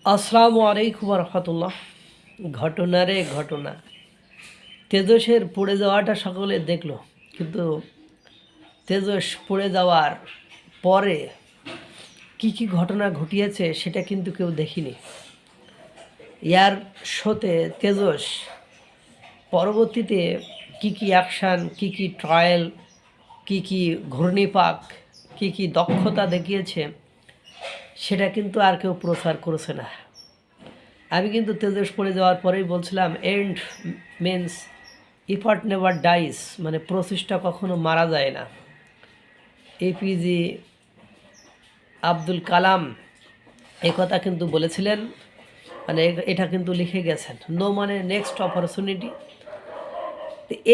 আসসালামু আলাইকুম রহমতুল্লাহ। ঘটনারে ঘটনা, তেজসের পড়ে যাওয়াটা সকলে দেখলো, কিন্তু তেজস পড়ে যাওয়ার পরে কি কি ঘটনা ঘটিয়েছে সেটা কিন্তু কেউ দেখিনি। ইয়ার শোতে তেজস পরবর্তীতে কি কি অ্যাকশান, কি কি ট্রায়াল, কি কি ঘূর্ণিপাক, কি কি দক্ষতা দেখিয়েছে সেটা কিন্তু আর কেউ প্রচার করেছে না। আমি কিন্তু তেজস পড়ে যাওয়ার পরেই বলছিলাম, এন্ড মিন্স ইফার্ট নেভার ডাইস, মানে প্রচেষ্টা কখনো মারা যায় না। এপিজে আব্দুল কালাম এই কথা কিন্তু বলেছিলেন, মানে এটা কিন্তু লিখে গেছেন, নো মানে নেক্সট অপরচুনিটি।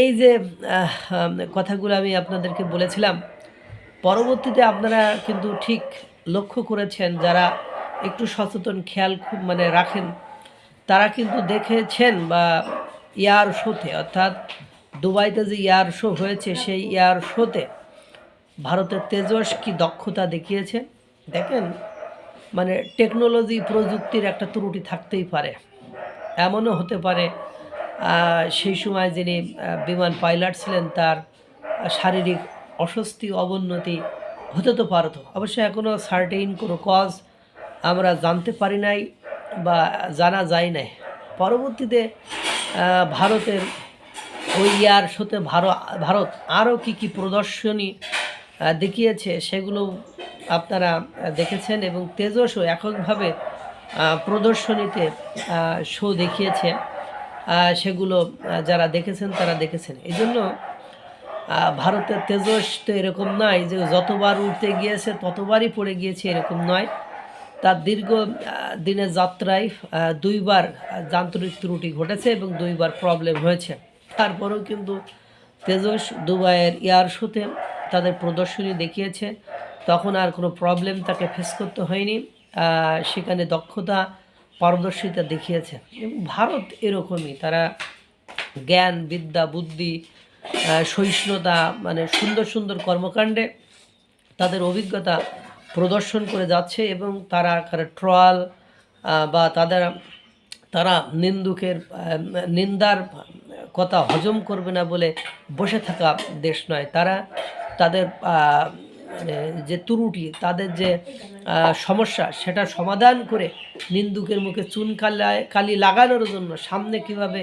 এই যে কথাগুলো আমি আপনাদেরকে বলেছিলাম, পরবর্তীতে আপনারা কিন্তু ঠিক লক্ষ্য করেছেন, যারা একটু সচেতন খেয়াল মানে রাখেন তারা কিন্তু দেখেছেন, বা এয়ার শোতে অর্থাৎ দুবাইতে যে এয়ার শো হয়েছে সেই এয়ার শোতে ভারতের তেজস কি দক্ষতা দেখিয়েছে। দেখেন, মানে টেকনোলজি প্রযুক্তির একটা ত্রুটি থাকতেই পারে, এমনও হতে পারে সেই সময় যিনি বিমান পাইলট ছিলেন তার শারীরিক অস্বস্তি অবনতি হতে তো পারতো। অবশ্যই এখনও সার্টেইন কোনো কজ আমরা জানতে পারি নাই বা জানা যায় নাই। পরবর্তীতে ভারতের ওই ইয়ার শোতে ভারত আরও কী কী প্রদর্শনী দেখিয়েছে সেগুলো আপনারা দেখেছেন, এবং তেজসও এককভাবে প্রদর্শনীতে শো দেখিয়েছে, সেগুলো যারা দেখেছেন তারা দেখেছেন। এই জন্য ভারতের তেজস তো এরকম নয় যে যতবার উঠতে গিয়েছে ততবারই পড়ে গিয়েছে, এরকম নয়। তার দীর্ঘ দিনের যাত্রায় দুইবার যান্ত্রিক ত্রুটি ঘটেছে এবং দুইবার প্রবলেম হয়েছে। তারপরেও কিন্তু তেজস দুবাইয়ের এয়ার শোতে তাদের প্রদর্শনী দেখিয়েছে, তখন আর কোনো প্রবলেম তাকে ফেস করতে হয়নি। সেখানে দক্ষতা পারদর্শিতা দেখিয়েছে। এবং ভারত এরকমই, তারা জ্ঞান বিদ্যা বুদ্ধি সহিষ্ণুতা, মানে সুন্দর সুন্দর কর্মকাণ্ডে তাদের অভিজ্ঞতা প্রদর্শন করে যাচ্ছে, এবং তারা ট্রয়াল বা তারা নিন্দার কথা হজম করবে না বলে বসে থাকা দেশ নয়। তারা তাদের মানে যে ত্রুটি, তাদের যে সমস্যা, সেটা সমাধান করে নিন্দুকের মুখে চুন কালি লাগানোর জন্য সামনে কিভাবে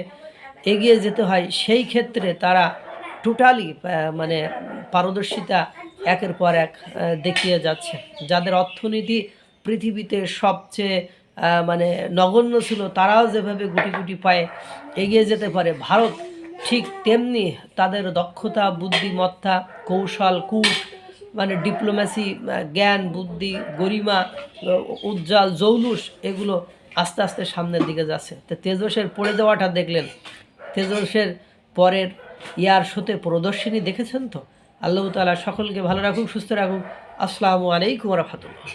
এগিয়ে যেতে হয় সেই ক্ষেত্রে তারা টোটালি মানে পারদর্শিতা একের পর এক দেখিয়ে যাচ্ছে। যাদের অর্থনীতি পৃথিবীতে সবচেয়ে মানে নগণ্য ছিল, তারাও যেভাবে গুটি গুটি পায়ে এগিয়ে যেতে পারে, ভারত ঠিক তেমনি তাদের দক্ষতা বুদ্ধিমত্তা কৌশল কূট, মানে ডিপ্লোম্যাসি, জ্ঞান বুদ্ধি গরিমা উজ্জ্বল জৌলুস, এগুলো আস্তে আস্তে সামনের দিকে যাচ্ছে। তো তেজসের পড়ে যাওয়াটা দেখলেন, তেজসের পরের ইয়ার শোতে প্রদর্শনী দেখেছেন তো। আল্লাহ তাআলা সকলকে ভালো রাখুক, সুস্থ রাখুক। আসসালামু আলাইকুম রহমতুল্লাহ।